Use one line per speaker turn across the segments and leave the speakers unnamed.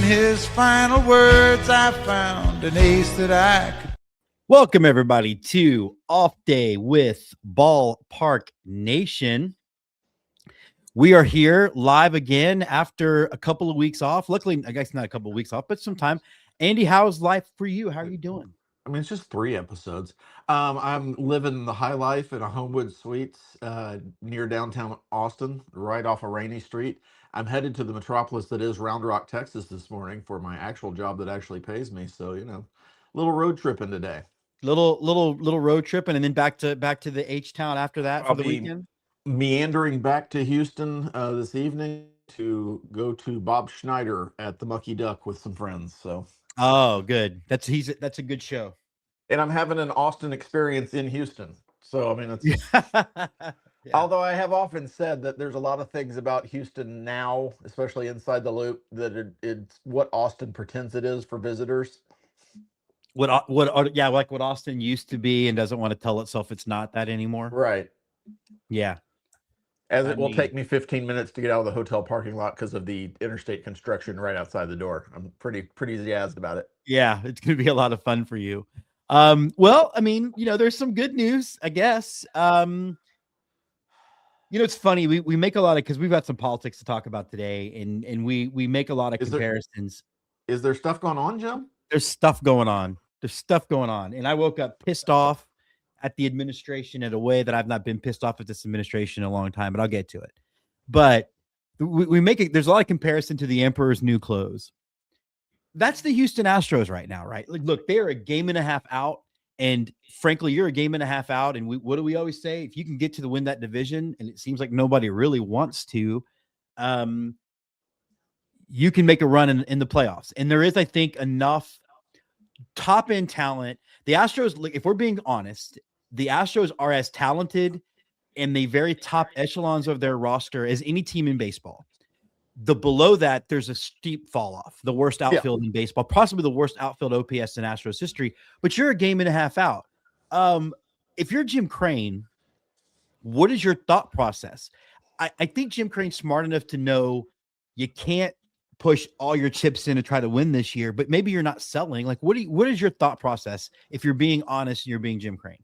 in his final words, I found an ace that I could.
Welcome, everybody, to Off Day with Ballpark Nation. We are here live again after a couple of weeks off. Luckily, I guess not a couple of weeks off, but some time. Andy, how's life for you? How are you doing?
I mean, it's just 3 episodes. I'm living the high life in a Homewood Suites near downtown Austin, right off of Rainy Street. I'm headed to the metropolis that is Round Rock, Texas this morning for my actual job that actually pays me. So, little road tripping today.
Little road tripping, and then back to the H town after that for the weekend.
Meandering back to Houston this evening to go to Bob Schneider at the Mucky Duck with some friends. So,
oh, good. That's a good show.
and I'm having an Austin experience in Houston. So, I mean, it's
Yeah.
Although I have often said that there's a lot of things about Houston now, especially inside the loop, that it's what Austin pretends it is for visitors.
Like what Austin used to be and doesn't want to tell itself it's not that anymore.
Right.
Yeah.
As it will take me 15 minutes to get out of the hotel parking lot because of the interstate construction right outside the door. I'm pretty jazzed about it.
Yeah, it's going to be a lot of fun for you. Well, I mean, there's some good news, I guess. It's funny. We make a lot of, because we've got some politics to talk about today, and we make a lot of comparisons.
Is there stuff going on, Jim?
There's stuff going on. And I woke up pissed off at the administration in a way that I've not been pissed off at this administration in a long time, but I'll get to it. But there's a lot of comparison to the Emperor's New Clothes. That's the Houston Astros right now, right? Like, look, they're a game and a half out. And frankly, you're a game and a half out. And what do we always say? If you can get to win that division, and it seems like nobody really wants to, you can make a run in the playoffs. And there is, I think, enough top end talent. The Astros, if we're being honest, the Astros are as talented in the very top echelons of their roster as any team in baseball. Below that, there's a steep fall off. The worst outfield in baseball, possibly the worst outfield OPS in Astros history. But you're a game and a half out. If you're Jim Crane, what is your thought process? I think Jim Crane's smart enough to know you can't push all your chips in to try to win this year, but maybe you're not selling. Like, what is your thought process if you're being honest and you're being Jim Crane?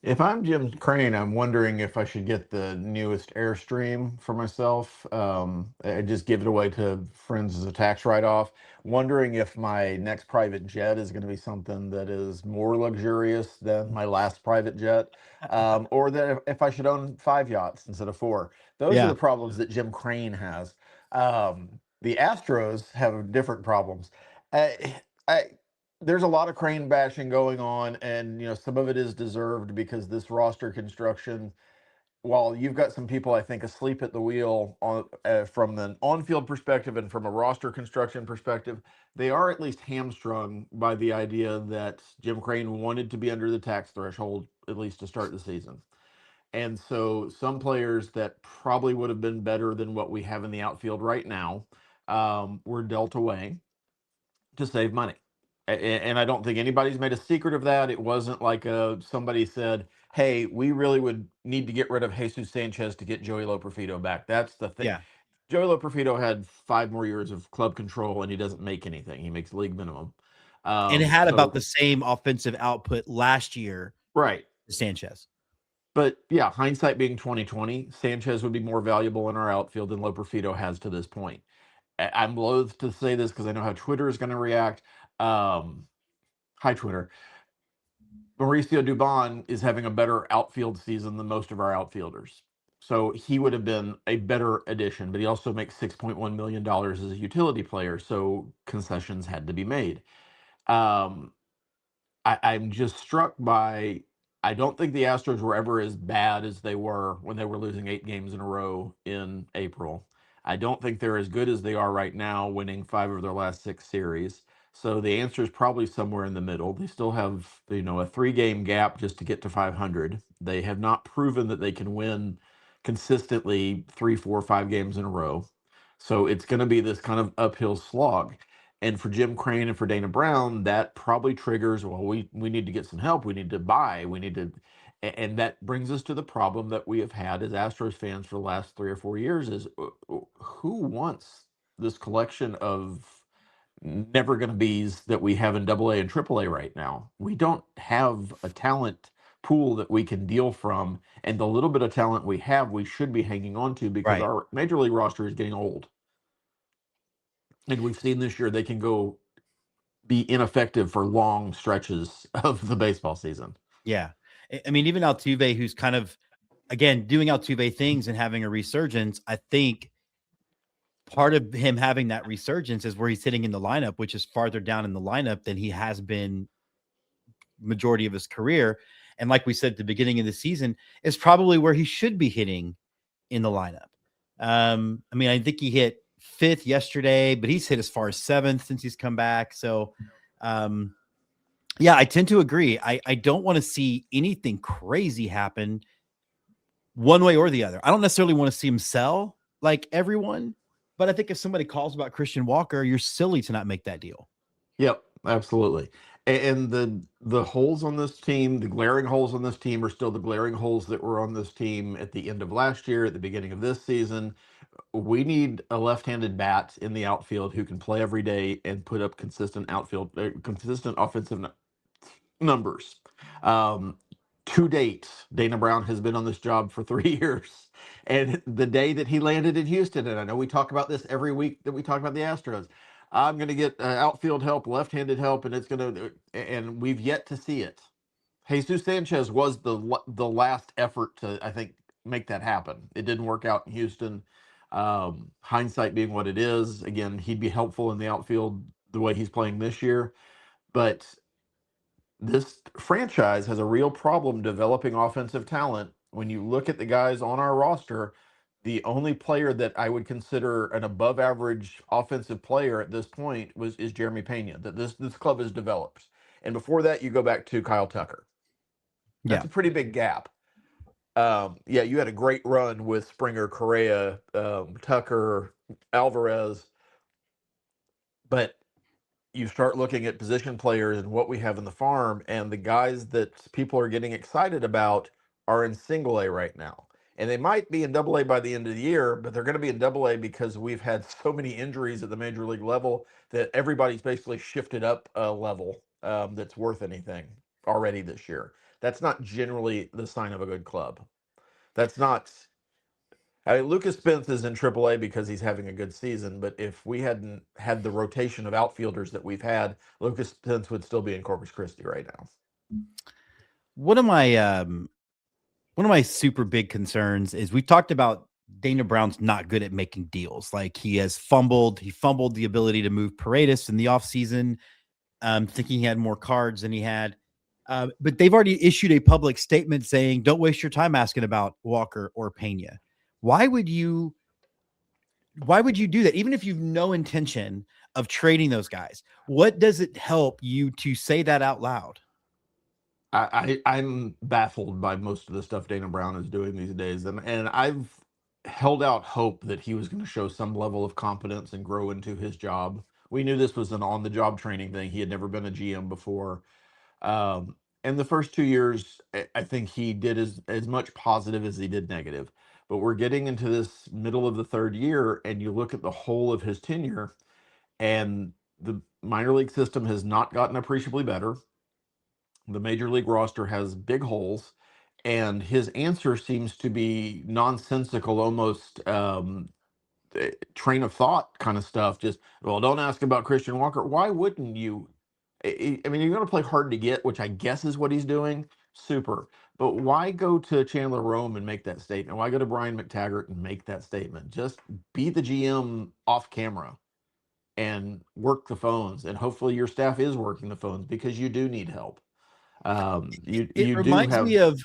If I'm Jim Crane, I'm wondering if I should get the newest Airstream for myself. I just give it away to friends as a tax write-off. Wondering if my next private jet is going to be something that is more luxurious than my last private jet, or that if I should own 5 yachts instead of 4. Those are the problems that Jim Crane has. The Astros have different problems. There's a lot of Crane bashing going on, and some of it is deserved because this roster construction, while you've got some people I think asleep at the wheel from an on-field perspective and from a roster construction perspective, they are at least hamstrung by the idea that Jim Crane wanted to be under the tax threshold at least to start the season. And so some players that probably would have been better than what we have in the outfield right now were dealt away to save money. And I don't think anybody's made a secret of that. It wasn't like somebody said, hey, we really would need to get rid of Jesus Sanchez to get Joey Loperfido back. That's the thing.
Yeah.
Joey Loperfido had 5 more years of club control, and he doesn't make anything. He makes league minimum.
And it had about the same offensive output last year.
Right.
Sanchez.
But yeah, hindsight being 2020, Sanchez would be more valuable in our outfield than Loperfido has to this point. I'm loath to say this because I know how Twitter is going to react. Hi, Twitter. Mauricio Dubon is having a better outfield season than most of our outfielders. So he would have been a better addition, but he also makes $6.1 million as a utility player. So concessions had to be made. I'm just struck by, I don't think the Astros were ever as bad as they were when they were losing 8 games in a row in April. I don't think they're as good as they are right now, winning 5 of their last 6 series. So the answer is probably somewhere in the middle. They still have, a 3-game gap just to get to 500. They have not proven that they can win consistently 3, 4, 5 games in a row. So it's going to be this kind of uphill slog. And for Jim Crane and for Dana Brown, that probably triggers, well, we need to get some help. We need to buy. We need to. And that brings us to the problem that we have had as Astros fans for the last 3 or 4 years is who wants this collection of never going to be's that we have in Double A and Triple A right now. We don't have a talent pool that we can deal from, and the little bit of talent we have, we should be hanging on to because
Right.
our major league roster is getting old, and we've seen this year they can go be ineffective for long stretches of the baseball season.
Yeah. I mean, even Altuve, who's kind of, again, doing Altuve things and having a resurgence, I think part of him having that resurgence is where he's sitting in the lineup, which is farther down in the lineup than he has been majority of his career. And like we said at the beginning of the season, is probably where he should be hitting in the lineup. I mean, I think he hit 5th yesterday, but he's hit as far as 7th since he's come back. So, yeah, I tend to agree. I don't want to see anything crazy happen one way or the other. I don't necessarily want to see him sell like everyone, but I think if somebody calls about Christian Walker, you're silly to not make that deal.
Yep, absolutely. And the holes on this team, the glaring holes on this team, are still the glaring holes that were on this team at the end of last year, at the beginning of this season. We need a left-handed bat in the outfield who can play every day and put up consistent consistent offensive numbers. To date, Dana Brown has been on this job for 3 years. And the day that he landed in Houston, and I know we talk about this every week that we talk about the Astros, I'm going to get outfield help, left-handed help, and it's going to, and we've yet to see it. Jesus Sanchez was the last effort to, I think, make that happen. It didn't work out in Houston. Hindsight being what it is, again, he'd be helpful in the outfield the way he's playing this year, but this franchise has a real problem developing offensive talent. When you look at the guys on our roster, the only player that I would consider an above average offensive player at this point is Jeremy Pena, that this club has developed. And before that, you go back to Kyle Tucker. That's a pretty big gap. Yeah, you had a great run with Springer, Correa, Tucker, Alvarez, but you start looking at position players and what we have in the farm, and the guys that people are getting excited about are in single A right now. And they might be in double A by the end of the year, but they're going to be in double A because we've had so many injuries at the major league level that everybody's basically shifted up a level that's worth anything already this year. That's not generally the sign of a good club. That's not. I mean, Lucas Spence is in AAA because he's having a good season, but if we hadn't had the rotation of outfielders that we've had, Lucas Spence would still be in Corpus Christi right now.
One of my super big concerns is we talked about Dana Brown's not good at making deals. Like he fumbled the ability to move Paredes in the offseason, thinking he had more cards than he had. But they've already issued a public statement saying, don't waste your time asking about Walker or Pena. Why would you do that? Even if you've no intention of trading those guys, what does it help you to say that out loud?
I'm baffled by most of the stuff Dana Brown is doing these days. And I've held out hope that he was going to show some level of competence and grow into his job. We knew this was an on-the-job training thing. He had never been a GM before. And the first 2 years, I think he did as much positive as he did negative. But we're getting into this middle of the third year, and you look at the whole of his tenure, and the minor league system has not gotten appreciably better. The major league roster has big holes, and his answer seems to be nonsensical, almost train of thought kind of stuff. Just, well, don't ask about Christian Walker. Why wouldn't you? I mean, you're going to play hard to get, which I guess is what he's doing. Super. But why go to Chandler Rome and make that statement? Why go to Brian McTaggart and make that statement? Just be the GM off camera and work the phones. And hopefully your staff is working the phones because you do need help.
It reminds me of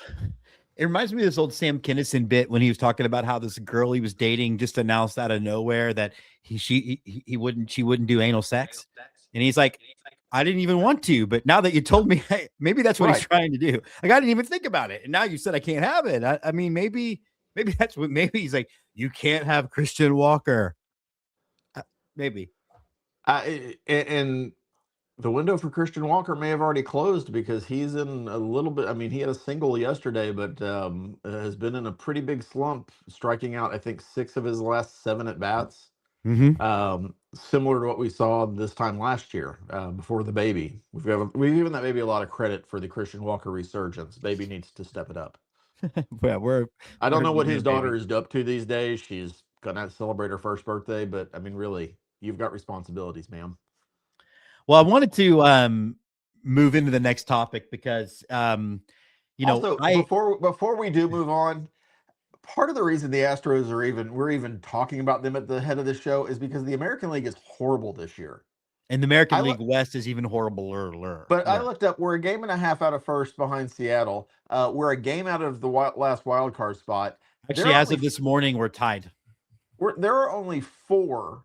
this old Sam Kinison bit when he was talking about how this girl he was dating just announced out of nowhere that she wouldn't do anal sex. And he's like, I didn't even want to, but now that you told me, hey, maybe that's what he's trying to do. Like, I didn't even think about it. And now you said I can't have it. I mean, maybe that's what, maybe he's like, you can't have Christian Walker. Maybe.
And the window for Christian Walker may have already closed because he's in a little bit. I mean, he had a single yesterday, but has been in a pretty big slump, striking out, I think, 6 of his last 7 at bats. Similar to what we saw this time last year before the baby. We've given that baby a lot of credit for the Christian Walker resurgence. Baby needs to step it up.
Yeah,
I don't know what his daughter
baby.
is up to these days. She's gonna celebrate her first birthday, but I mean, really, you've got responsibilities, ma'am.
Well, I wanted to move into the next topic because
Also, before we do move on, part of the reason the Astros we're even talking about them at the head of the show is because the American League is horrible this year.
And the American League West is even horribler.
But I looked up, we're a game and a half out of first behind Seattle. We're a game out of the last wild card spot.
Actually, as of this morning, we're tied.
There are only 4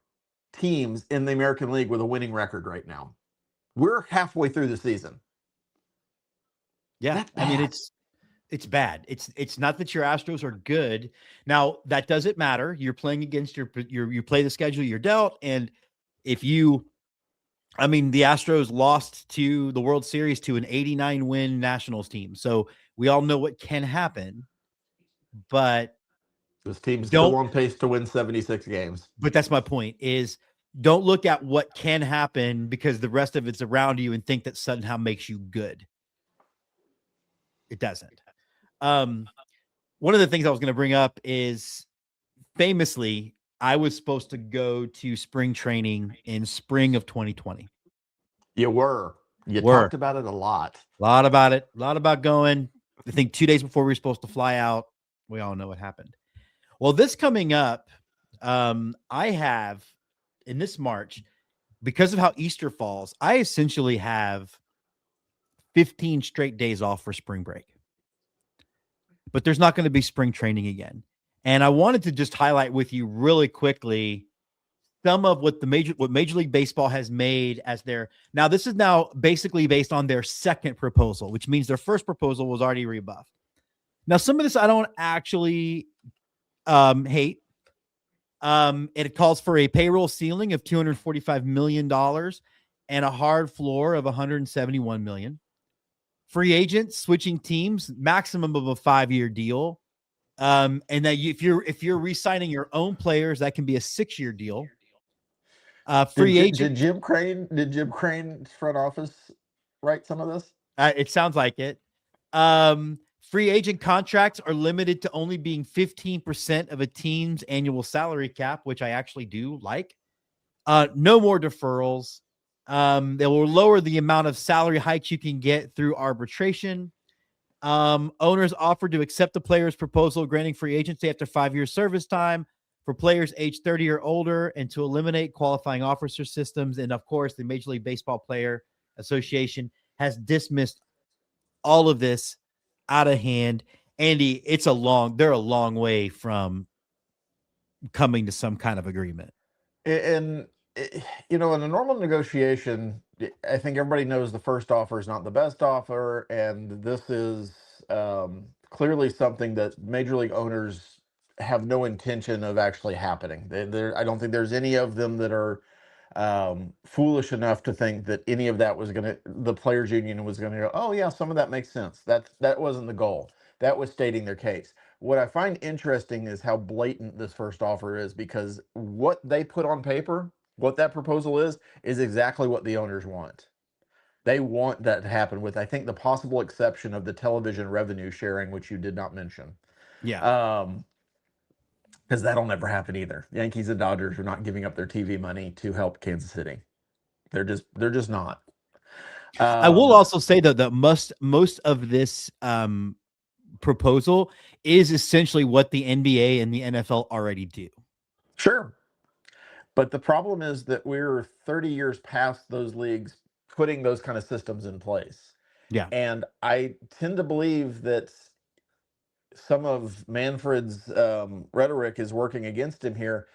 teams in the American League with a winning record right now. We're halfway through the season.
Yeah, I mean, it's bad. It's not that your Astros are good. Now, that doesn't matter. You're playing against you play the schedule you're dealt. And if the Astros lost to the World Series to an 89 win Nationals team. So we all know what can happen, but
this team's still on pace to win 76 games.
But that's my point is don't look at what can happen because the rest of it's around you and think that somehow makes you good. It doesn't. One of the things I was going to bring up is famously, I was supposed to go to spring training in spring of 2020.
You were. You talked about it a lot.
A lot about it. A lot about going. I think 2 days before we were supposed to fly out, we all know what happened. Well, this coming up, I have in this March, because of how Easter falls, I essentially have 15 straight days off for spring break. But there's not going to be spring training again. And I wanted to just highlight with you really quickly some of what Major League Baseball has made as their, now this is now basically based on their second proposal, which means their first proposal was already rebuffed. Now, some of this I don't actually hate. It calls for a payroll ceiling of $245 million and a hard floor of $171 million. Free agents switching teams, maximum of a 5-year deal. And that if you're re-signing your own players, that can be a 6-year deal. Free agent.
Did Jim Crane's front office write some of this?
It sounds like it. Free agent contracts are limited to only being 15% of a team's annual salary cap, which I actually do like. No more deferrals. They will lower the amount of salary hikes you can get through arbitration. Owners offered to accept the player's proposal, granting free agency after 5 years service time for players age 30 or older, and to eliminate qualifying officer systems. And of course, the Major League Baseball Player Association has dismissed all of this out of hand. Andy, they're a long way from coming to some kind of agreement.
And in a normal negotiation, I think everybody knows the first offer is not the best offer, and this is clearly something that Major League owners have no intention of actually happening. I don't think there's any of them that are foolish enough to think that any of that the players union was going to go, oh yeah, some of that makes sense. That wasn't the goal. That was stating their case. What I find interesting is how blatant this first offer is, because what they put on paper, what that proposal is exactly what the owners want. They want that to happen, with, I think, the possible exception of the television revenue sharing, which you did not mention.
Yeah.
Because that'll never happen either. Yankees and Dodgers are not giving up their TV money to help Kansas City. They're just not.
I will also say that most of this proposal is essentially what the NBA and the NFL already do.
Sure. But the problem is that we're 30 years past those leagues putting those kind of systems in place.
Yeah.
And I tend to believe that some of Manfred's rhetoric is working against him here.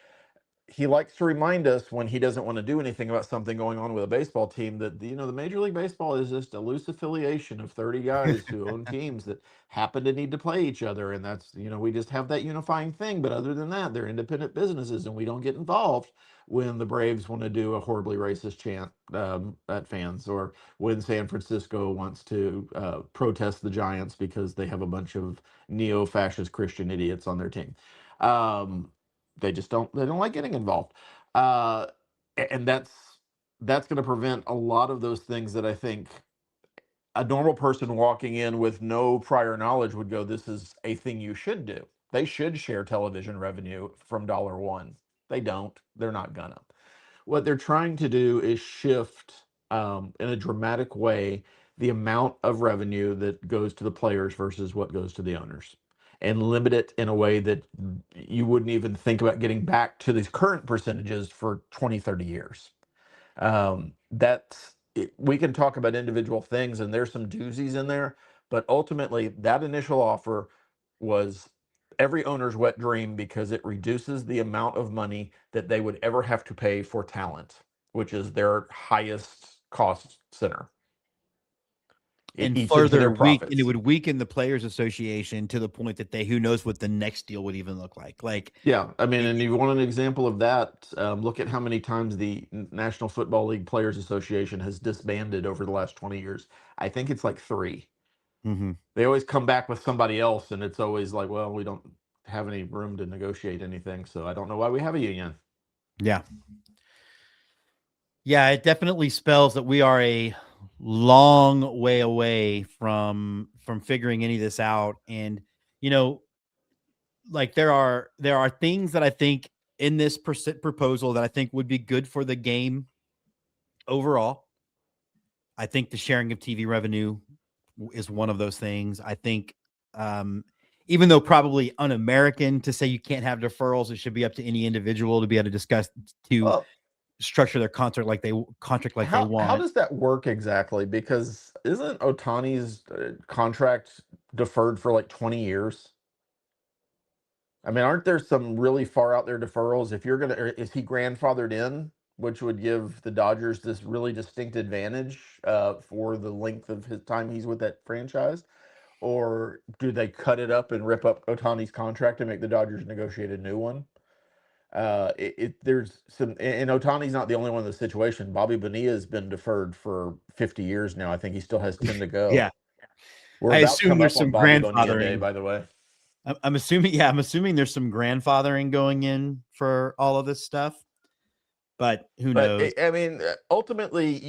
He likes to remind us, when he doesn't want to do anything about something going on with a baseball team, that the Major League Baseball is just a loose affiliation of 30 guys who own teams that happen to need to play each other, and that's we just have that unifying thing. But other than that, they're independent businesses, and we don't get involved when the Braves want to do a horribly racist chant at fans, or when San Francisco wants to protest the Giants because they have a bunch of neo-fascist Christian idiots on their team. They don't like getting involved. uh, and that's going to prevent a lot of those things that I think a normal person walking in with no prior knowledge would go, this is a thing you should do. They should share television revenue from dollar one. They don't. They're not gonna. What they're trying to do is shift in a dramatic way the amount of revenue that goes to the players versus what goes to the owners, and limit it in a way that you wouldn't even think about getting back to these current percentages for 20, 30 years. We can talk about individual things, and there's some doozies in there, but ultimately that initial offer was every owner's wet dream because it reduces the amount of money that they would ever have to pay for talent, which is their highest cost center. It
And
eats into their
and it
profits.
would weaken the Players Association to the point that who knows what the next deal would even look like.
Yeah, I mean, and
It-
you want an example of that? Look at how many times the National Football League Players Association has disbanded over the last 20 years. I think it's like 3.
Mhm.
They always come back with somebody else, and it's always like, well, we don't have any room to negotiate anything, so I don't know why we have a union.
Yeah. Yeah, it definitely spells that we are a long way away from figuring any of this out. And you know, there are things that I think in this proposal that I think would be good for the game overall. I think the sharing of TV revenue is one of those things. I think, even though probably un-American to say you can't have deferrals, it should be up to any individual to be able to discuss to
Well,
structure their contract like they
how
want.
does that work exactly? Because isn't Otani's contract deferred for like 20 years? I mean, aren't there some really far out there deferrals? If you're gonna, is he grandfathered in, which would give the Dodgers this really distinct advantage for the length of his time he's with that franchise? Or do they cut it up and rip up Otani's contract and make the Dodgers negotiate a new one? There's some, and Otani's not the only one in the situation. Bobby Bonilla has been deferred for 50 years now. I think he still has 10 to go.
Yeah,
We're
I
about to
assume
come
there's
up on
some
Bobby Bonilla Day,
grandfathering.
by the way.
I'm assuming, yeah, I'm assuming there's some grandfathering going in for all of this stuff, but who
But
knows?
I mean, ultimately,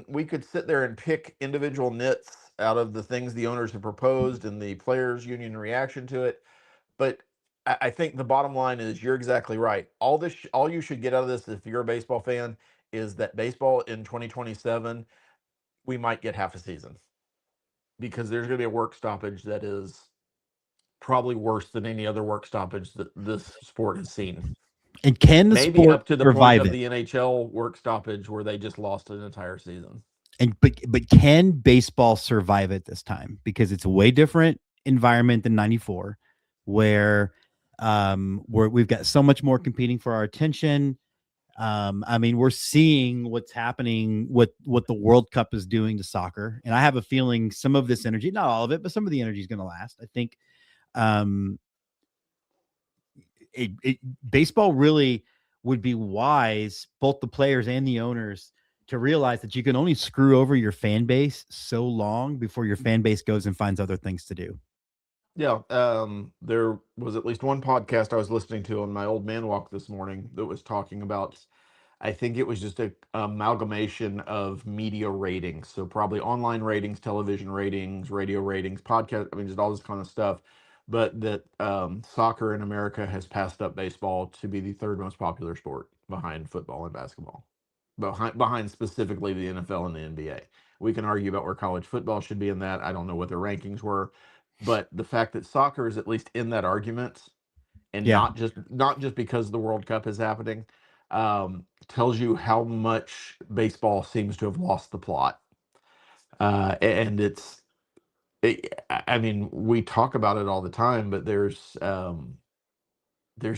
we could sit there and pick individual nits out of the things the owners have proposed and the players' union reaction to it. But I think the bottom line is you're exactly right. All you should get out of this, if you're a baseball fan, is that baseball in 2027, we might get half a season because there's going to be a work stoppage that is probably worse than any other work stoppage that this sport has seen.
And can the
Maybe
sport
up to the point
survive
of
it?
the NHL work stoppage where they just lost an entire season.
And but can baseball survive it this time? Because it's a way different environment than '94, where we've got so much more competing for our attention. I mean, we're seeing what's happening, what the World Cup is doing to soccer, and I have a feeling some of this energy, not all of it, but some of the energy is going to last. I think um, baseball really would be wise, both the players and the owners, to realize that you can only screw over your fan base so long before your fan base goes and finds other things to do.
Yeah, there was at least one podcast I was listening to on my old man walk this morning that was talking about, I think it was just a amalgamation of media ratings. So probably online ratings, television ratings, radio ratings, podcast, I mean, just all this kind of stuff. But that soccer in America has passed up baseball to be the third most popular sport behind football and basketball, behind specifically the NFL and the NBA. We can argue about where college football should be in that. I don't know what their rankings were, but the fact that soccer is at least in that argument, and
Yeah.
not just because the World Cup is happening, tells you how much baseball seems to have lost the plot. And I mean, we talk about it all the time, but there's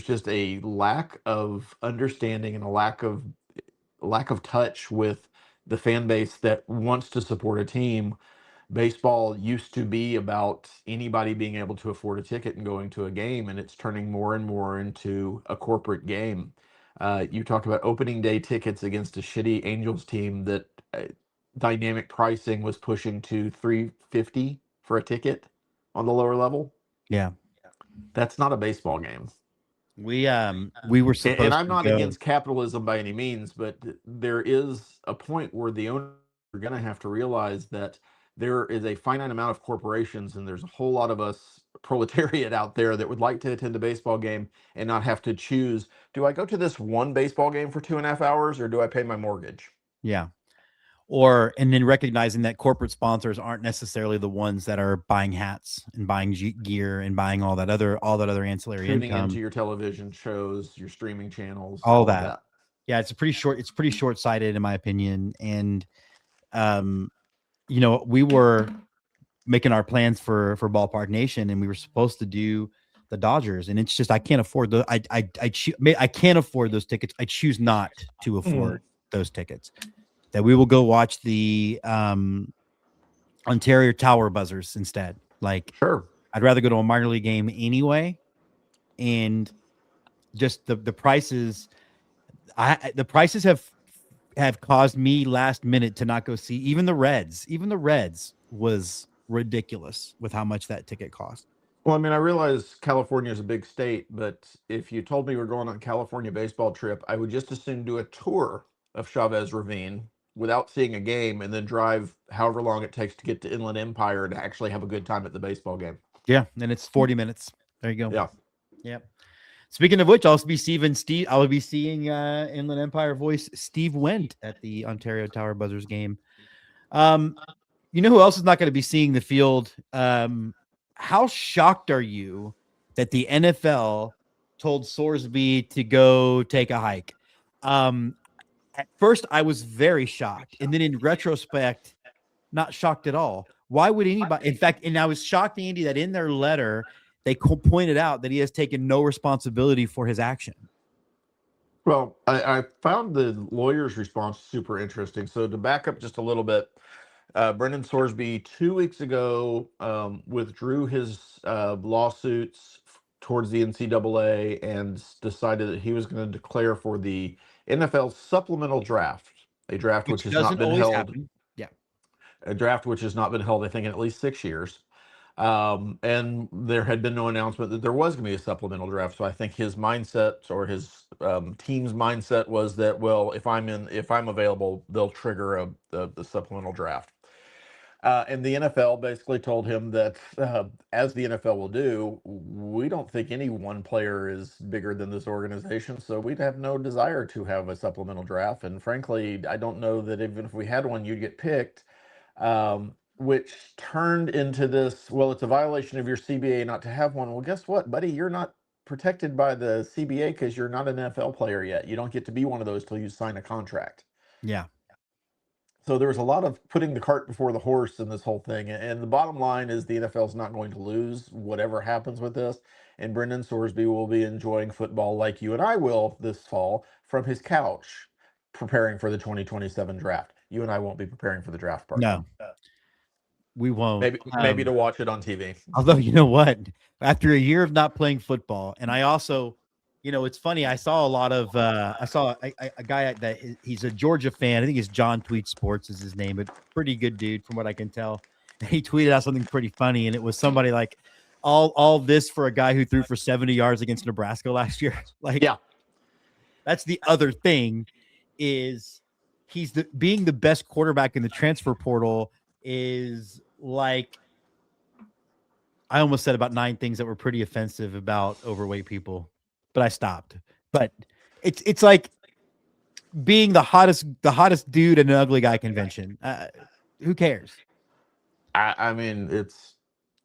just a lack of understanding and a lack of touch with the fan base that wants to support a team. Baseball used to be about anybody being able to afford a ticket and going to a game, and it's turning more and more into a corporate game. You talk about opening day tickets against a shitty Angels team that dynamic pricing was pushing to 350 for a ticket on the lower level.
Yeah.
That's not a baseball game.
We were supposed
And I'm
to
not
go.
against capitalism by any means, but there is a point where the owners are going to have to realize that there is a finite amount of corporations, and there's a whole lot of us proletariat out there that would like to attend a baseball game and not have to choose, do I go to this one baseball game for 2.5 hours, or do I pay my mortgage?
Yeah. And then recognizing that corporate sponsors aren't necessarily the ones that are buying hats and buying gear and buying all that other ancillary
Tuning
income,
into your television shows, your streaming channels,
all
all of
that.
that.
Yeah, it's pretty short-sighted in my opinion. And we were making our plans for Ballpark Nation, and we were supposed to do the Dodgers, and it's just I can't afford the I can't afford those tickets. I choose not to afford those tickets. That we will go watch the Ontario Tower Buzzers instead. Like,
Sure.
I'd rather go to a minor league game anyway, and just the prices. The prices have caused me last minute to not go see even the Reds. Even the Reds was ridiculous with how much that ticket cost.
Well, I mean, I realize California is a big state, but if you told me we're going on a California baseball trip, I would just as soon do a tour of Chavez Ravine without seeing a game and then drive however long it takes to get to Inland Empire to actually have a good time at the baseball game.
Yeah, and it's 40 minutes. There you go.
Yeah.
Yep. Speaking of which, I'll be seeing Inland Empire voice Steve Wendt at the Ontario Tower Buzzers game. You know who else is not going to be seeing the field? How shocked are you that the NFL told Sorsby to go take a hike? At first, I was very shocked, and then in retrospect, not shocked at all. Why would anybody? In fact, and I was shocked, Andy, that in their letter they pointed out that he has taken no responsibility for his action.
Well, I found the lawyer's response super interesting. So to back up just a little bit, Brendan Sorsby 2 weeks ago withdrew his lawsuits towards the NCAA and decided that he was going to declare for the NFL supplemental draft, a draft which has not been held.
Happen. Yeah,
a draft which has not been held, I think, in at least 6 years. And there had been no announcement that there was going to be a supplemental draft. So I think his mindset or his team's mindset was that, well, if I'm available, they'll trigger the supplemental draft. And the NFL basically told him that, as the NFL will do, we don't think any one player is bigger than this organization, so we'd have no desire to have a supplemental draft. And frankly, I don't know that even if we had one, you'd get picked, which turned into this, well, it's a violation of your CBA not to have one. Well, guess what, buddy? You're not protected by the CBA because you're not an NFL player yet. You don't get to be one of those till you sign a contract.
Yeah.
So there was a lot of putting the cart before the horse in this whole thing. And the bottom line is the NFL is not going to lose whatever happens with this. And Brendan Sorsby will be enjoying football like you and I will this fall from his couch, preparing for the 2027 draft. You and I won't be preparing for the draft part.
No, we won't.
Maybe to watch it on TV.
Although, you know what? After a year of not playing football, and I also, it's funny. I saw a lot of, I saw a guy that he's a Georgia fan. I think it's John Tweet Sports is his name, but pretty good dude from what I can tell. And he tweeted out something pretty funny, and it was somebody like, all this for a guy who threw for 70 yards against Nebraska last year. Like, yeah, that's the other thing is he's being the best quarterback in the transfer portal is like, I almost said about 9 things that were pretty offensive about overweight people, but I stopped. But it's like being the hottest dude at an ugly guy convention. Who cares?
I mean,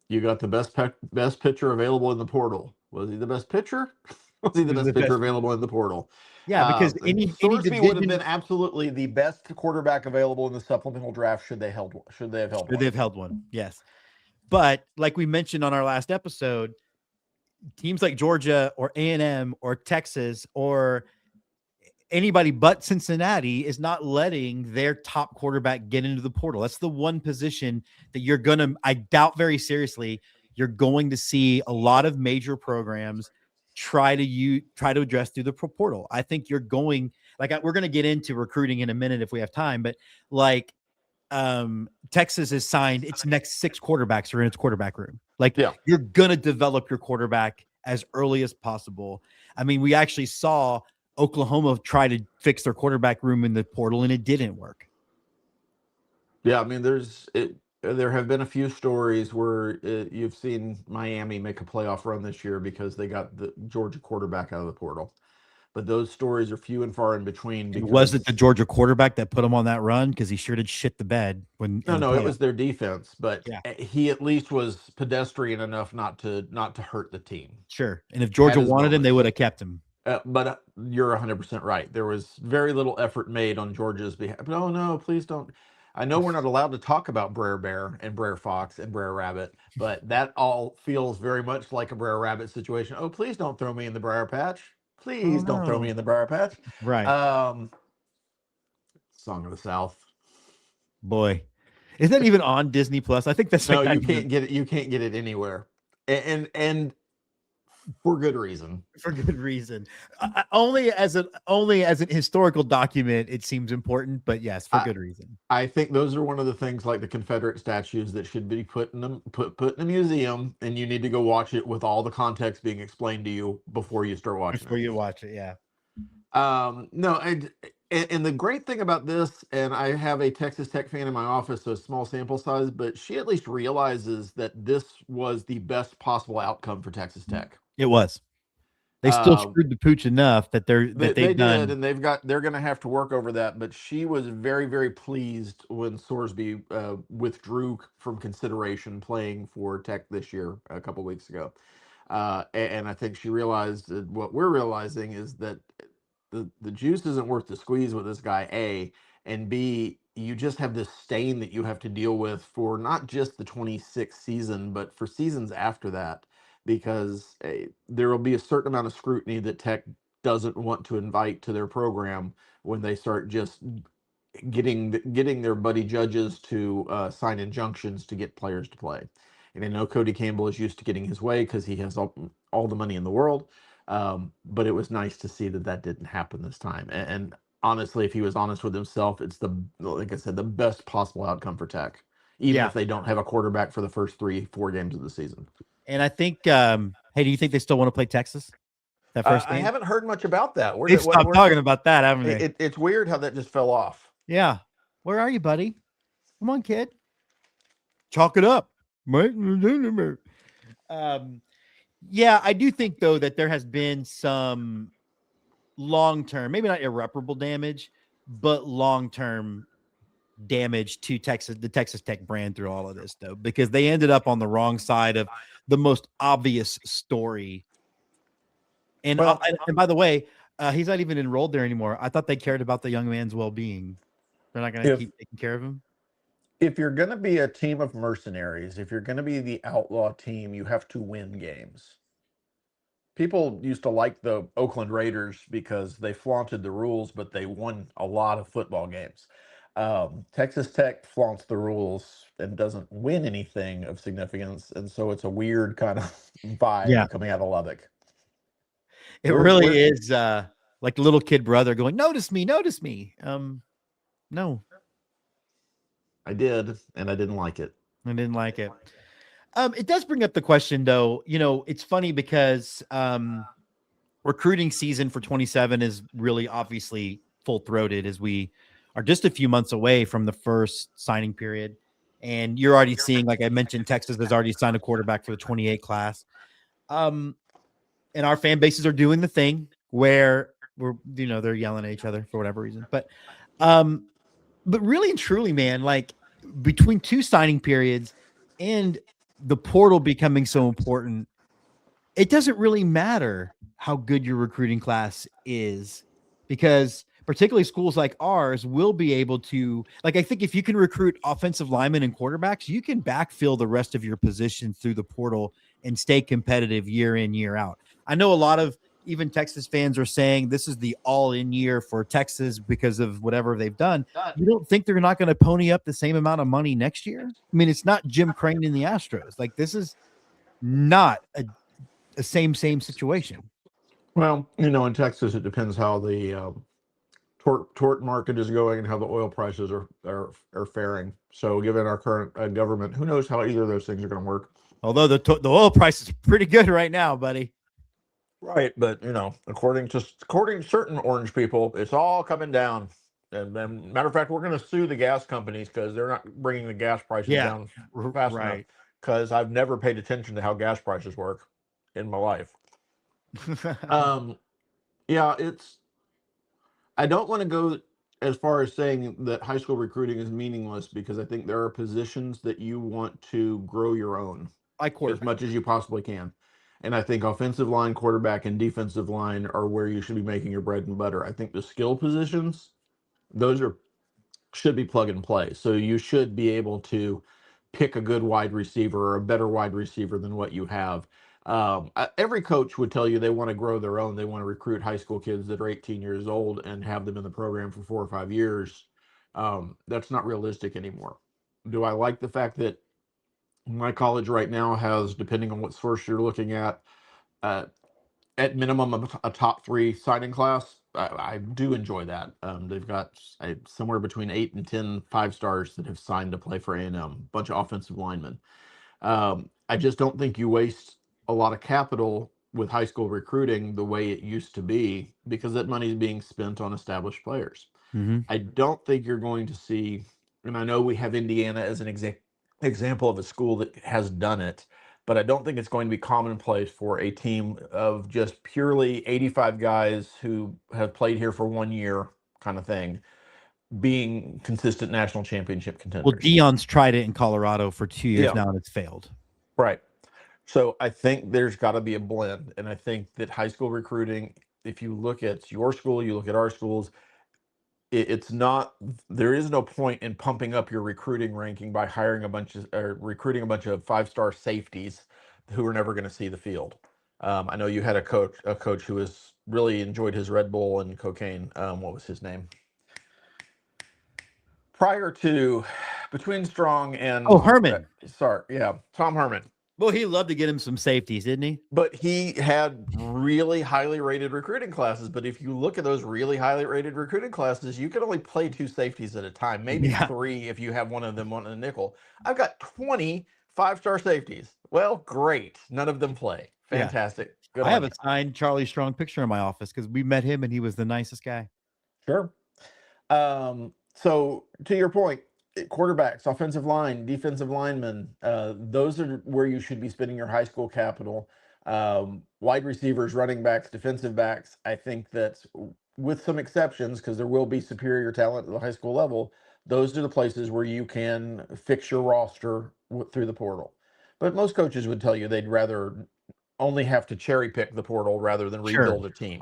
you got the best pitcher available in the portal. Was he the best pitcher? Was he the best pitcher available in the portal?
Yeah, because
Sorsby would have been absolutely the best quarterback available in the supplemental draft should they have held one.
They've held one, yes. But like we mentioned on our last episode, teams like Georgia or A&M or Texas or anybody but Cincinnati is not letting their top quarterback get into the portal. That's the one position that I doubt very seriously, you're going to see a lot of major programs try to address through the portal. I think we're going to get into recruiting in a minute if we have time, but like Texas has signed its next 6 quarterbacks are in its quarterback room. Like, you're going to develop your quarterback as early as possible. I mean, we actually saw Oklahoma try to fix their quarterback room in the portal, and it didn't work.
Yeah, I mean, there have been a few stories where you've seen Miami make a playoff run this year because they got the Georgia quarterback out of the portal. But those stories are few and far in between.
And
Because
was it the Georgia quarterback that put him on that run? Because he sure did shit the bed when.
No, it was their defense, but
Yeah.
he at least was pedestrian enough not to hurt the team.
Sure. And if Georgia wanted him, they would have kept him.
But you're 100% right. There was very little effort made on Georgia's behalf. But oh no, please don't. I know we're not allowed to talk about Brer Bear and Brer Fox and Brer Rabbit, but that all feels very much like a Brer Rabbit situation. Oh, please don't throw me in the Briar Patch. Please don't throw me in the Briar Patch.
Right.
Song of the South.
Boy, is that even on Disney Plus? I think that's
no. You can't get it. You can't get it anywhere, and for good reason.
For good reason. Only as an historical document, it seems important. But yes, for good reason.
I think those are one of the things, like the Confederate statues, that should be put in a museum, and you need to go watch it with all the context being explained to you before you start watching.
Before you watch it, yeah.
No, and the great thing about this, and I have a Texas Tech fan in my office, so small sample size, but she at least realizes that this was the best possible outcome for Texas Tech.
It was. They still screwed the pooch enough that they did,
and they're going to have to work over that. But she was very, very pleased when Sorsby withdrew from consideration playing for Tech this year a couple weeks ago, and I think she realized that what we're realizing is that the juice isn't worth the squeeze with this guy, A, and B, you just have this stain that you have to deal with for not just the 26th season, but for seasons after that, because there will be a certain amount of scrutiny that Tech doesn't want to invite to their program when they start just getting their buddy judges to sign injunctions to get players to play. And I know Cody Campbell is used to getting his way because he has all the money in the world. But it was nice to see that didn't happen this time. And honestly, if he was honest with himself, it's like I said, the best possible outcome for Tech, even if they don't have a quarterback for the first 3-4 games of the season.
And I think, hey, do you think they still want to play Texas? That first game?
I haven't heard much about that.
They've stopped talking about that, haven't they?
It's weird how that just fell off.
Yeah. Where are you, buddy? Come on, kid. Chalk it up. Yeah, I do think, though, that there has been some long-term, maybe not irreparable damage, but long-term damage to the Texas Tech brand through all of this, though, because they ended up on the wrong side of the most obvious story. And by the way, he's not even enrolled there anymore. I thought they cared about the young man's well-being. They're not going to keep taking care of him.
If you're going to be a team of mercenaries, if you're going to be the outlaw team, you have to win games. People used to like the Oakland Raiders because they flaunted the rules, but they won a lot of football games. Texas Tech flaunts the rules and doesn't win anything of significance, and so it's a weird kind of vibe coming out of Lubbock.
It really is like the little kid brother going, "Notice me, notice me." No.
I did, and I didn't like it.
I didn't like it. It does bring up the question, though. You know, it's funny because recruiting season for 27 is really obviously full-throated as we are just a few months away from the first signing period. And you're already seeing, like I mentioned, Texas has already signed a quarterback for the 28 class. And our fan bases are doing the thing where they're yelling at each other for whatever reason. But really and truly, man, like between two signing periods and the portal becoming so important, it doesn't really matter how good your recruiting class is, because particularly schools like ours will be able to, like, I think if you can recruit offensive linemen and quarterbacks, you can backfill the rest of your position through the portal and stay competitive year in, year out. I know a lot of even Texas fans are saying this is the all-in year for Texas because of whatever they've done. You don't think they're not going to pony up the same amount of money next year? I mean, it's not Jim Crane in the Astros. Like, this is not a same situation.
Well, in Texas, it depends how the tort market is going and how the oil prices are faring. So given our current government, who knows how either of those things are going to work.
Although the oil price is pretty good right now, buddy.
Right, but according to certain orange people, it's all coming down. And then, matter of fact, we're going to sue the gas companies because they're not bringing the gas prices
Yeah,
down fast enough.
right.
Because I've never paid attention to how gas prices work in my life. Yeah, I don't want to go as far as saying that high school recruiting is meaningless because I think there are positions that you want to grow your own
Like
as
quarterback.
much as you possibly can. And I think offensive line, quarterback, and defensive line are where you should be making your bread and butter. I think the skill positions, those should be plug and play. So you should be able to pick a good wide receiver or a better wide receiver than what you have. Every coach would tell you they want to grow their own. They want to recruit high school kids that are 18 years old and have them in the program for 4 or 5 years. That's not realistic anymore. Do I like the fact that my college right now has, depending on what source you're looking uh, at minimum a top 3 signing class? I do enjoy that. They've got somewhere between 8 and 10 5-stars that have signed to play for A&M, bunch of offensive linemen. I just don't think you waste a lot of capital with high school recruiting the way it used to be because that money is being spent on established players.
Mm-hmm.
I don't think you're going to see, and I know we have Indiana as an example of a school that has done it, but I don't think it's going to be commonplace for a team of just purely 85 guys who have played here for 1 year kind of thing being consistent national championship
Well,
contenders.
Dion's tried it in Colorado for 2 years
Yeah,
now, and it's failed.
right. So I think there's got to be a blend. And I think that high school recruiting, if you look at your school, you look at our schools, it's not, there is no point in pumping up your recruiting ranking by hiring a bunch of or recruiting a bunch of 5-star safeties who are never going to see the field. I know you had a coach who was really enjoyed his Red Bull and cocaine. What was his name? Prior to between Strong
Oh,
and
Herman.
sorry, yeah, Tom Herman.
Well, he loved to get him some safeties, didn't he?
But he had really highly rated recruiting classes. But if you look at those really highly rated recruiting classes, you can only play 2 safeties at a time, maybe
Yeah.
3 if you have one of them on a nickel. I've got 20 5-star safeties. Well, great. None of them play.
Yeah.
Fantastic. Good
I
on
have
you.
a signed Charlie Strong picture in my office because we met him and he was the nicest guy.
Sure. So to your point, quarterbacks, offensive line, defensive linemen, those are where you should be spending your high school capital. Wide receivers, running backs, defensive backs. I think that with some exceptions, because there will be superior talent at the high school level, those are the places where you can fix your roster through the portal. But most coaches would tell you they'd rather only have to cherry pick the portal rather than
Sure.
rebuild a team.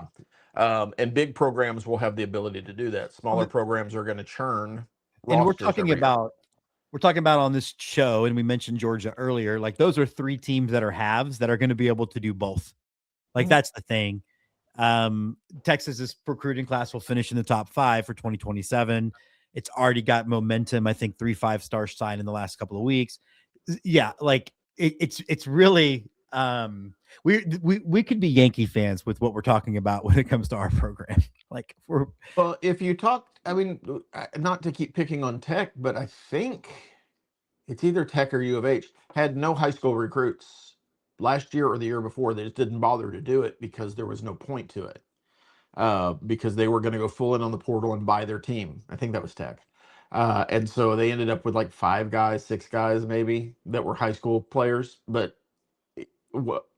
And big programs will have the ability to do that. Smaller programs are going to churn
And we're
rosters
talking
every year.
about on this show, and we mentioned Georgia earlier. Like those are 3 teams that are halves that are going to be able to do both. Like that's the thing. Texas's recruiting class will finish in the top 5 for 2027. It's already got momentum. I think 3 5-star signed in the last couple of weeks. Yeah, like it's really we could be Yankee fans with what we're talking about when it comes to our program. Like
Well, if you talk, I mean, not to keep picking on Tech, but I think it's either Tech or U of H had no high school recruits last year or the year before. They just didn't bother to do it because there was no point to it. Because they were going to go full in on the portal and buy their team. I think that was Tech. And so they ended up with like 5 guys, 6 guys maybe that were high school players. But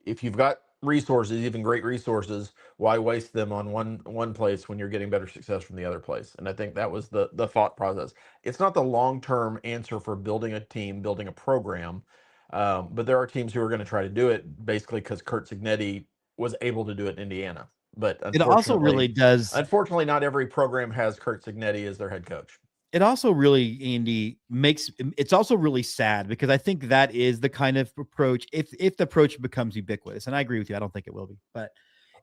if you've got resources, even great resources, why waste them on one place when you're getting better success from the other place? And I think that was the thought process. It's not the long-term answer for building a team, building a program, but there are teams who are going to try to do it basically because Kurt Signetti was able to do it in Indiana. But
it also really does.
unfortunately, not every program has Kurt Signetti as their head coach.
It also really, Andy, it's also really sad because I think that is the kind of approach, if the approach becomes ubiquitous, and I agree with you, I don't think it will be, but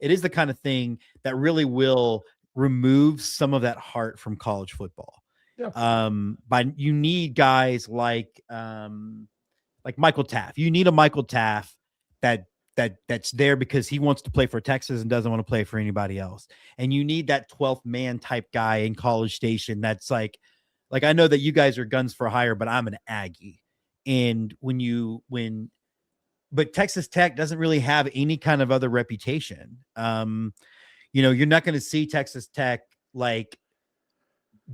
it is the kind of thing that really will remove some of that heart from college football.
Yeah.
But you need guys like Michael Taft. You need a Michael Taft that's there because he wants to play for Texas and doesn't want to play for anybody else. And you need that 12th man type guy in College Station that's like I know that you guys are guns for hire, but I'm an Aggie. And when but Texas Tech doesn't really have any kind of other reputation. You're not going to see Texas Tech like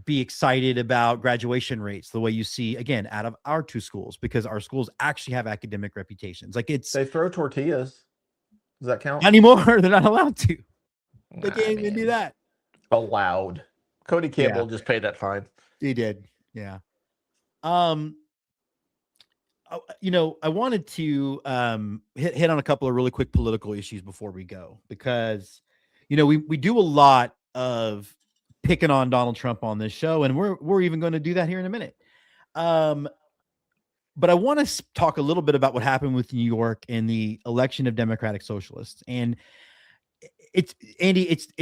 be excited about graduation rates the way you see again out of our two schools, because our schools actually have academic reputations. Like
They throw tortillas. Does that count?
Not anymore. They're not allowed to. They can't
I
even do
mean,
that.
allowed. Cody Campbell just paid that fine.
He did. Yeah. I wanted to hit on a couple of really quick political issues before we go, because we do a lot of picking on Donald Trump on this show, and we're even going to do that here in a minute. But I want to talk a little bit about what happened with New York and the election of Democratic Socialists. And it's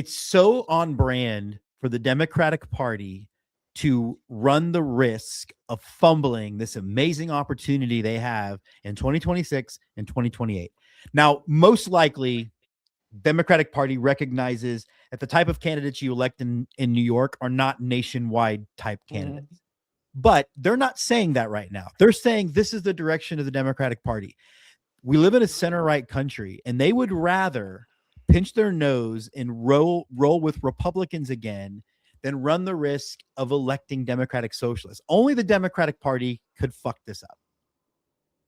so on brand for the Democratic Party to run the risk of fumbling this amazing opportunity they have in 2026 and 2028. Now, most likely, Democratic Party recognizes that the type of candidates you elect in New York are not nationwide type candidates. Mm-hmm. But they're not saying that right now. They're saying this is the direction of the Democratic Party. We live in a center-right country, and they would rather pinch their nose and roll with Republicans again than run the risk of electing Democratic Socialists. Only the Democratic Party could fuck this up.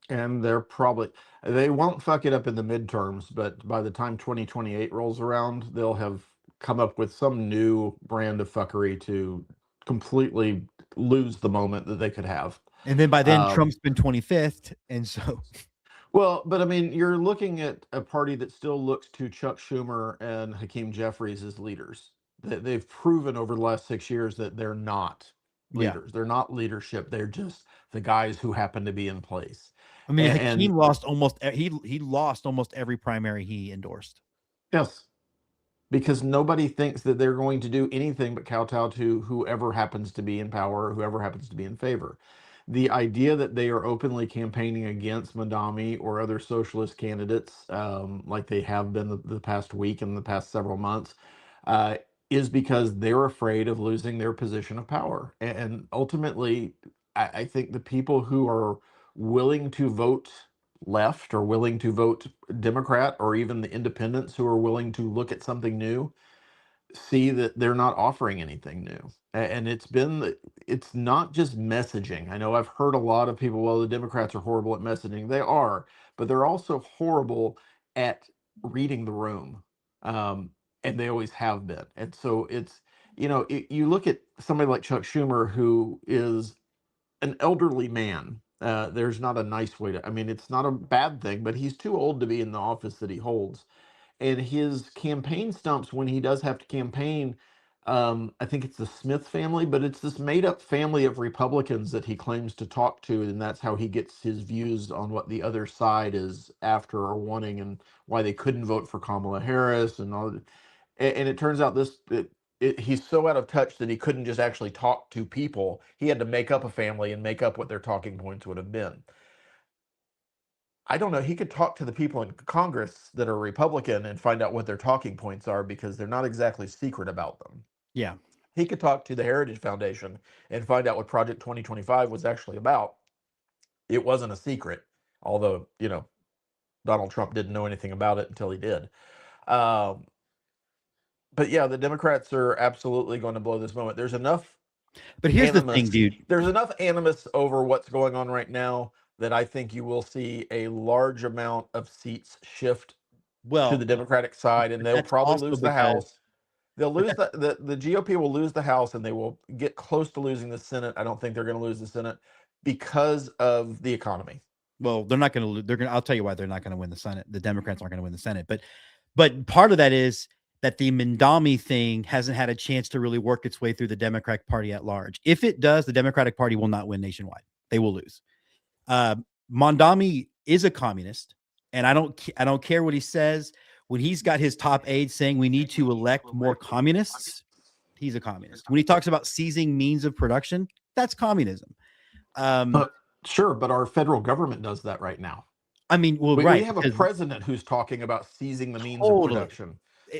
And they won't fuck it up in the midterms, but by the time 2028 rolls around, they'll have come up with some new brand of fuckery to completely lose the moment that they could have.
And then by then, Trump's been 25th. And so...
Well, but I mean, you're looking at a party that still looks to Chuck Schumer and Hakeem Jeffries as leaders. They've proven over the last 6 years that they're not leaders. Yeah. They're not leadership. They're just the guys who happen to be in place.
I mean, Hakeem lost almost every primary he endorsed.
Yes, because nobody thinks that they're going to do anything but kowtow to whoever happens to be in power or whoever happens to be in favor. The idea that they are openly campaigning against Mandami or other socialist candidates, like they have been the past week and the past several months, is because they're afraid of losing their position of power. And ultimately, I think the people who are willing to vote left or willing to vote Democrat, or even the independents who are willing to look at something new, see that they're not offering anything new. And it's not just messaging. I know I've heard a lot of people, well, the Democrats are horrible at messaging. They are, but they're also horrible at reading the room. And they always have been. And so it's, you look at somebody like Chuck Schumer, who is an elderly man. There's not a nice way to, I mean, it's not a bad thing, but he's too old to be in the office that he holds. And his campaign stumps, when he does have to campaign, I think it's the Smith family, but it's this made-up family of Republicans that he claims to talk to, and that's how he gets his views on what the other side is after or wanting, and why they couldn't vote for Kamala Harris and all. And it turns out he's so out of touch that he couldn't just actually talk to people. He had to make up a family and make up what their talking points would have been. I don't know. He could talk to the people in Congress that are Republican and find out what their talking points are, because they're not exactly secret about them.
Yeah.
He could talk to the Heritage Foundation and find out what Project 2025 was actually about. It wasn't a secret, although, Donald Trump didn't know anything about it until he did. But yeah, the Democrats are absolutely going to blow this moment. There's enough.
But here's the thing, dude.
There's enough animus over what's going on right now that I think you will see a large amount of seats shift to the Democratic side, and they'll probably lose the House. They'll lose the GOP will lose the House, and they will get close to losing the Senate. I don't think they're going to lose the Senate because of the economy.
Well, they're not going to. I'll tell you why they're not going to win the Senate. The Democrats aren't going to win the Senate, but part of that is that the Mandami thing hasn't had a chance to really work its way through the Democratic Party at large. If it does, the Democratic Party will not win nationwide. They will lose. Mandami is a communist, and I don't care what he says. When he's got his top aides saying we need to elect more communists, he's a communist. When he talks about seizing means of production, that's communism.
Sure, but our federal government does that right now.
I mean, we
have a president who's talking about seizing the means of production.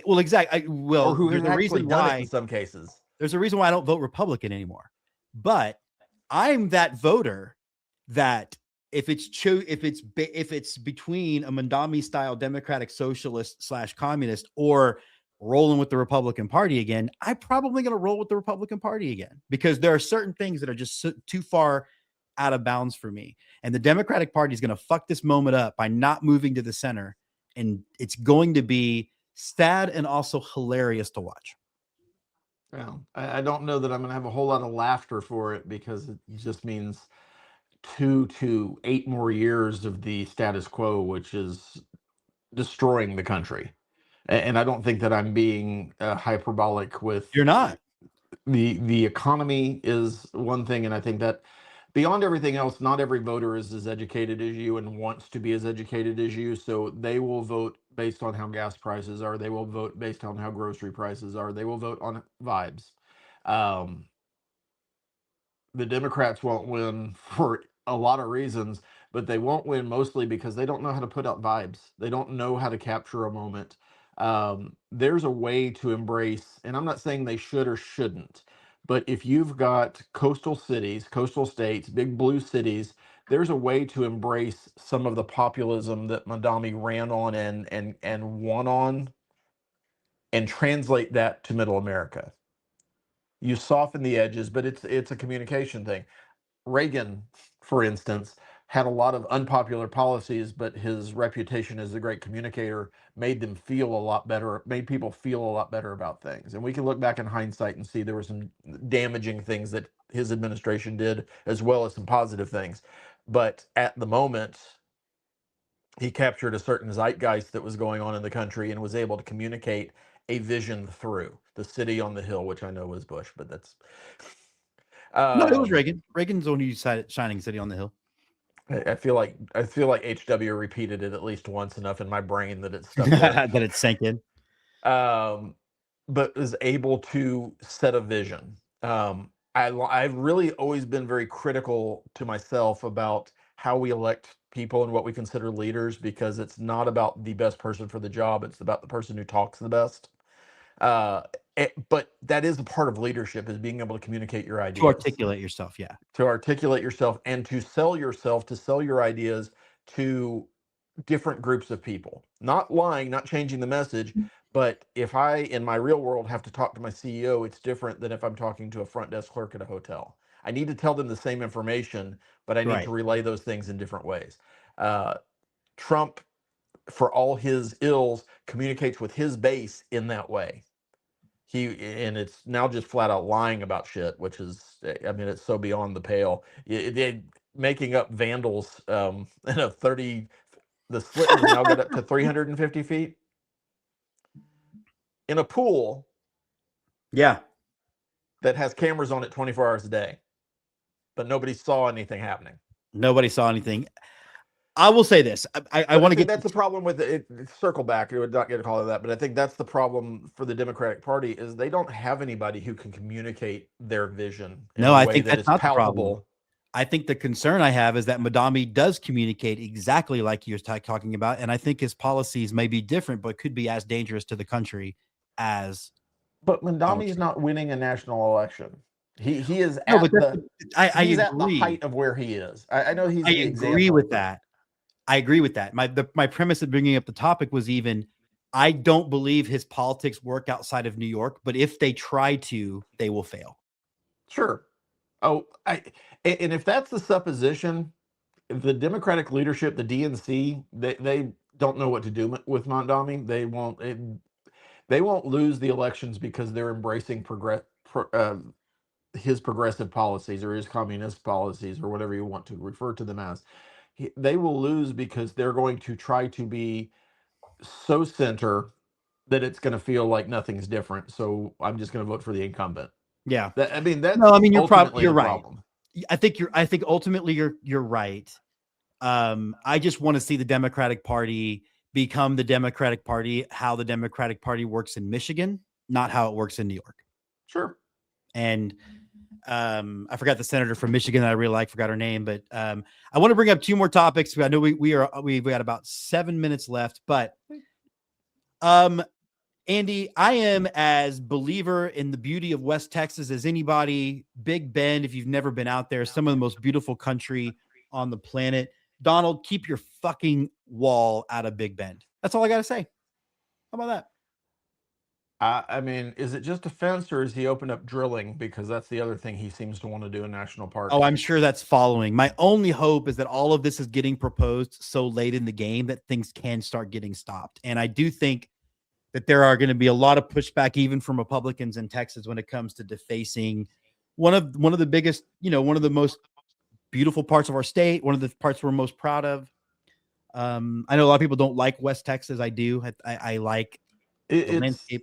Well, exactly.
Or who has actually done it in some cases.
There's a reason why I don't vote Republican anymore. But I'm that voter that if it's between a Mandami style Democratic Socialist / communist or rolling with the Republican Party again, I'm probably going to roll with the Republican Party again, because there are certain things that are just too far out of bounds for me. And the Democratic Party is going to fuck this moment up by not moving to the center. And it's going to be sad and also hilarious to watch.
Well, I don't know that I'm going to have a whole lot of laughter for it, because it just means 2 to 8 more years of the status quo, which is destroying the country. And I don't think that I'm being hyperbolic with.
You're not.
The economy is one thing, and I think that beyond everything else, not every voter is as educated as you and wants to be as educated as you. So they will vote based on how gas prices are. They will vote based on how grocery prices are. They will vote on vibes. The Democrats won't win for a lot of reasons, but they won't win mostly because they don't know how to put out vibes. They don't know how to capture a moment. There's a way to embrace, and I'm not saying they should or shouldn't, but if you've got coastal cities, coastal states, big blue cities, there's a way to embrace some of the populism that Mandami ran on and won on, and translate that to middle America. You soften the edges, but it's a communication thing. Reagan, for instance, had a lot of unpopular policies, but his reputation as a great communicator made them feel a lot better, made people feel a lot better about things. And we can look back in hindsight and see there were some damaging things that his administration did, as well as some positive things. But at the moment, he captured a certain zeitgeist that was going on in the country and was able to communicate a vision through the city on the hill, which I know was Bush, but that's
No, it was Reagan. Reagan's the one who decided shining city on the hill.
I feel like HW repeated it at least once enough in my brain that it's stuck
that it sank in.
But is able to set a vision. I've really always been very critical to myself about how we elect people and what we consider leaders, because it's not about the best person for the job. It's about the person who talks the best. But that is a part of leadership, is being able to communicate your ideas.
To articulate yourself, yeah.
To articulate yourself and to sell yourself, to sell your ideas to different groups of people. Not lying, not changing the message, but if I, in my real world, have to talk to my CEO, it's different than if I'm talking to a front desk clerk at a hotel. I need to tell them the same information, but I need to relay those things in different ways. Trump, for all his ills, communicates with his base in that way. And it's now just flat out lying about shit, which is, I mean, it's so beyond the pale. Making up vandals in a 30, the slit has now got up to 350 feet in a pool.
Yeah.
That has cameras on it 24 hours a day, but nobody saw anything happening.
Nobody saw anything. I will say this. I want to get.
That's the problem with it. Circle back. You would not get a call of that, but I think that's the problem for the Democratic Party, is they don't have anybody who can communicate their vision.
No, I think that's not the problem. I think the concern I have is that Mandami does communicate exactly like you're talking about, and I think his policies may be different, but could be as dangerous to the country as.
But Mandami is not winning a national election. He is at the height of where he is. I know he's.
I agree with that. I agree with that. My premise of bringing up the topic was even, I don't believe his politics work outside of New York, but if they try to, they will fail.
Sure. And if that's the supposition, the Democratic leadership, the DNC, they don't know what to do with Mandami. They won't lose the elections because they're embracing his progressive policies or his communist policies or whatever you want to refer to them as. They will lose because they're going to try to be so center that it's going to feel like nothing's different. So I'm just going to vote for the incumbent.
Yeah.
You're right. Problem.
I think ultimately you're right. I just want to see the Democratic Party become the Democratic Party, how the Democratic Party works in Michigan, not how it works in New York.
Sure.
And I forgot the senator from Michigan that I really like, forgot her name, but I want to bring up 2 more topics. I know we got about 7 minutes left, but Andy, I am as believer in the beauty of West Texas as anybody. Big Bend, if you've never been out there, some of the most beautiful country on the planet. Donald, keep your fucking wall out of Big Bend. That's all I got to say. How about that?
I mean, is it just a fence, or is he open up drilling? Because that's the other thing he seems to want to do in national parks.
Oh, I'm sure that's following. My only hope is that all of this is getting proposed so late in the game that things can start getting stopped. And I do think that there are going to be a lot of pushback, even from Republicans in Texas, when it comes to defacing one of the biggest, one of the most beautiful parts of our state, one of the parts we're most proud of. I know a lot of people don't like West Texas. I do. I like the landscape.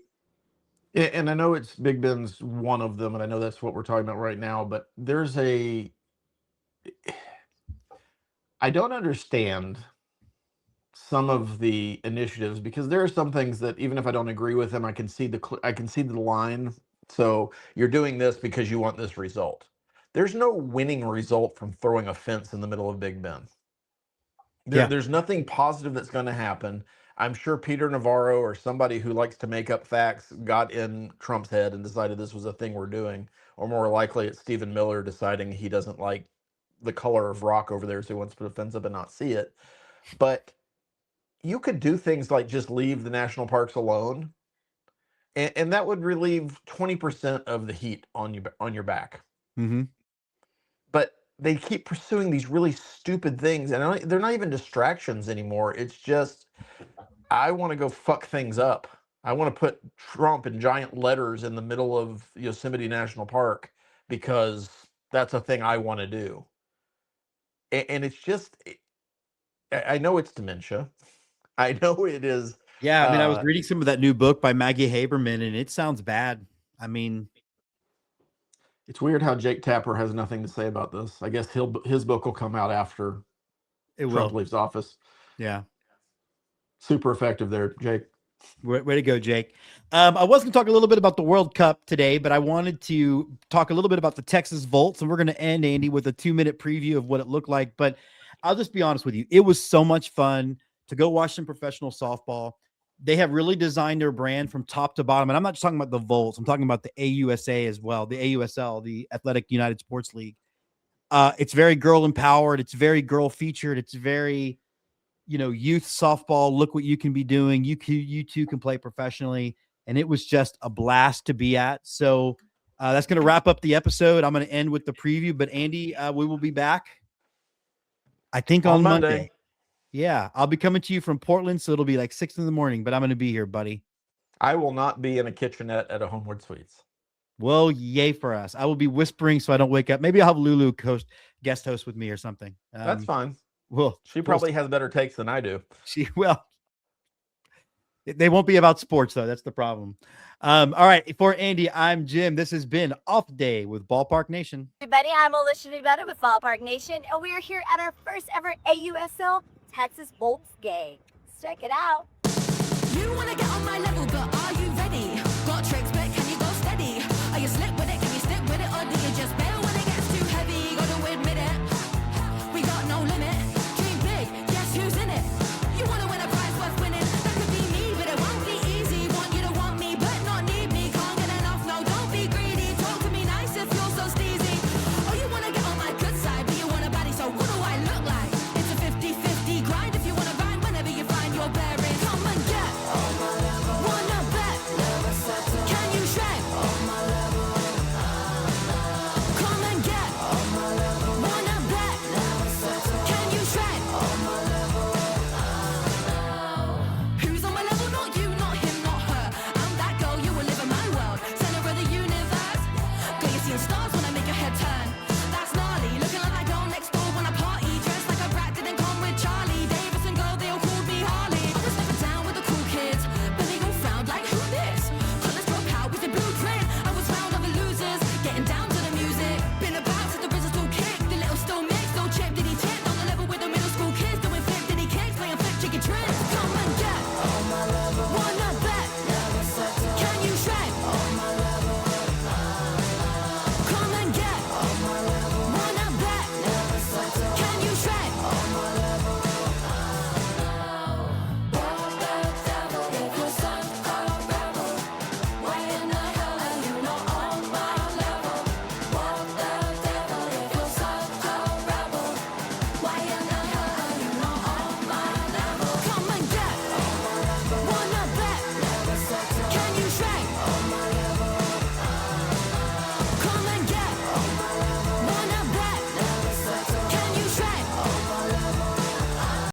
And I know it's Big Bend's one of them, and I know that's what we're talking about right now, but I don't understand some of the initiatives, because there are some things that, even if I don't agree with them, I can see the line. So you're doing this because you want this result. There's no winning result from throwing a fence in the middle of Big Bend. There's nothing positive that's going to happen. I'm sure Peter Navarro or somebody who likes to make up facts got in Trump's head and decided this was a thing we're doing. Or more likely, it's Stephen Miller deciding he doesn't like the color of rock over there, so he wants to put a fence up and not see it. But you could do things like just leave the national parks alone, and that would relieve 20% of the heat on your back.
Mm-hmm.
But they keep pursuing these really stupid things, and they're not even distractions anymore. It's just, I want to go fuck things up. I want to put Trump in giant letters in the middle of Yosemite National Park because that's a thing I want to do. And it's just, I know it's dementia. I know it is.
Yeah, I mean, I was reading some of that new book by Maggie Haberman, and it sounds bad. I mean,
it's weird how Jake Tapper has nothing to say about this. I guess his book will come out after Trump leaves office.
Yeah.
Super effective there, Jake.
Way to go, Jake. I was going to talk a little bit about the World Cup today, but I wanted to talk a little bit about the Texas Volts, and we're going to end, Andy, with a 2-minute preview of what it looked like. But I'll just be honest with you. It was so much fun to go watch some professional softball. They have really designed their brand from top to bottom. And I'm not just talking about the Volts. I'm talking about the AUSA as well, the AUSL, the Athletic United Sports League. It's very girl empowered. It's very girl featured. It's very, youth softball. Look what you can be doing. You too can play professionally. And it was just a blast to be at. So that's going to wrap up the episode. I'm going to end with the preview, but Andy, we will be back, I think, on Monday. Yeah, I'll be coming to you from Portland, so it'll be like 6 a.m, but I'm going to be here, buddy.
I will not be in a kitchenette at a Homewood Suites.
Well, yay for us. I will be whispering so I don't wake up. Maybe I'll have Lulu guest host with me or something.
That's fine.
Well,
she probably has better takes than I do.
They won't be about sports, though. That's the problem. All right. For Andy, I'm Jim. This has been Off Day with Ballpark Nation.
Everybody, I'm Alicia Better with Ballpark Nation, and we are here at our first ever AUSL Texas Volts game. Check it out.
You wanna get on my level, but